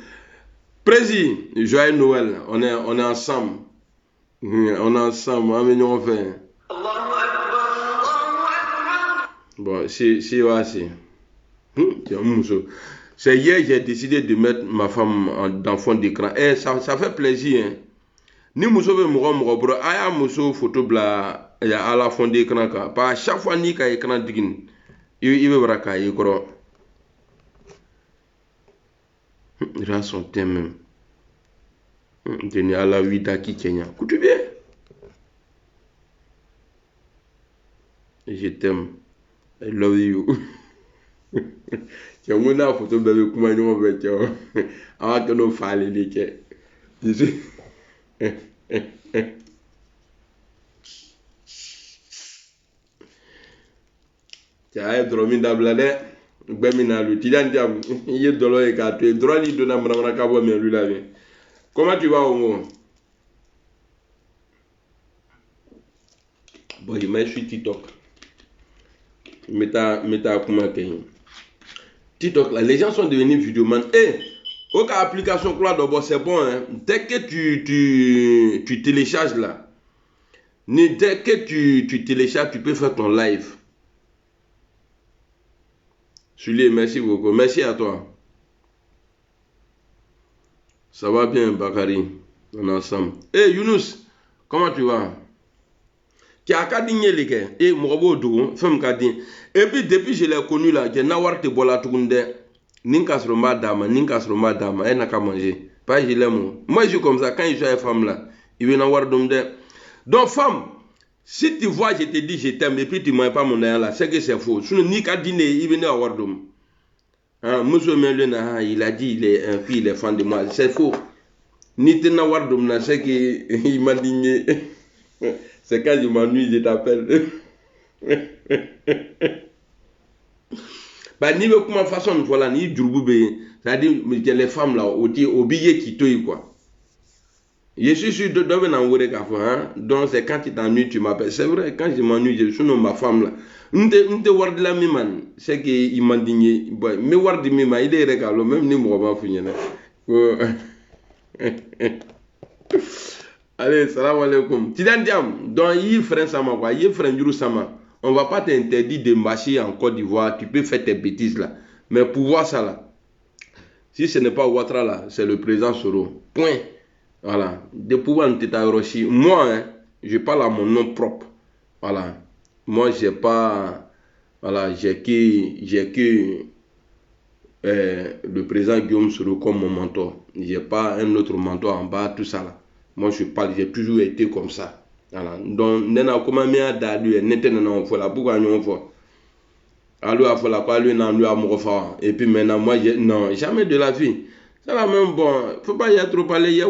Président, joyeux Noël, on est ensemble. On est ensemble, on fait. Bon, c'est c'est hier j'ai décidé de mettre ma femme dans fond d'écran. Et ça fait plaisir. Hein. Ni muso be mouro bro aya muso photo bla ya ala fond d'écran ka. Pas chaque fois ni ka écran digin. Il veut braka yikro. Il a son thème même. Deni ala wida ki Kenya. Écoute bien. Je t'aime. I love you. Tiens, mon a photo bébé comment nous on fait tiens. Avant que nous fasse les tiens. Tiens, ai dormi dans blade. Bemina lui. Tiens, tiens, il est dolo et gâteau. Droit lui donne un cabo mais lui la vie. Comment tu vas au monde? Bon, il m'a sur TikTok. Meta comment TikTok là, les gens sont devenus vidéoman. Aucune application quoi d'abord c'est bon hein. Dès que tu télécharges là, dès que tu télécharges, tu peux faire ton live. Sully, merci beaucoup. Merci à toi. Ça va bien, Bakari. On est ensemble. Younous, comment tu vas? Qui a cadigné les gars, et Morobo femme cadin. Et puis depuis je l'ai connu là, j'ai n'avoir te bola tourne, Ninkasroma dama, elle n'a qu'à manger. Pas je l'aime. Moi je suis comme ça, quand je suis une femme là, il veut n'avoir d'homme. Donc femme, si tu vois, je te dis je t'aime, et puis tu ne m'as pas mon aïe là, c'est que c'est faux. Sinon, ni qu'à dîner, il venait avoir d'homme. Monsieur Melena, il a dit, il est un fils, il est fan de moi. C'est faux. Ni tu n'avoir d'homme là, c'est qu'il m'a digné. C'est quand je m'ennuie, je t'appelle. Bah, ni comment façon, voilà, ni djurboubé. C'est-à-dire que les femmes là, au billet qui toy quoi. Je suis sûr de devenir en vrai hein. Donc c'est quand tu t'ennuies, tu m'appelles. C'est vrai, quand je m'ennuie, je suis ma femme là. N'te ward la miman, c'est qu'il m'a digné. Mais ward mima, il est régal, même ni moi va finir. Allez, salam alaikum. Tidandiam, donc il frère sama quoi, il frère Juru sama. On va pas t'interdire de marcher en Côte d'Ivoire, tu peux faire tes bêtises là. Mais pour voir ça là, si ce n'est pas Ouattara là, c'est le président Soro. Point. Voilà. De pouvoir nous t'attacher. Moi, hein, je parle à mon nom propre. Voilà. Moi, j'ai pas. Voilà, j'ai que le président Guillaume Soro comme mon mentor. J'ai pas un autre mentor en bas, tout ça là. Moi, je parle, j'ai toujours été comme ça. Voilà. Donc, nous avons commencé à dire, nous avons pourquoi nous avons fait. Et puis maintenant, moi, non, jamais de la vie. Ça va même bon, faut pas y trop parler.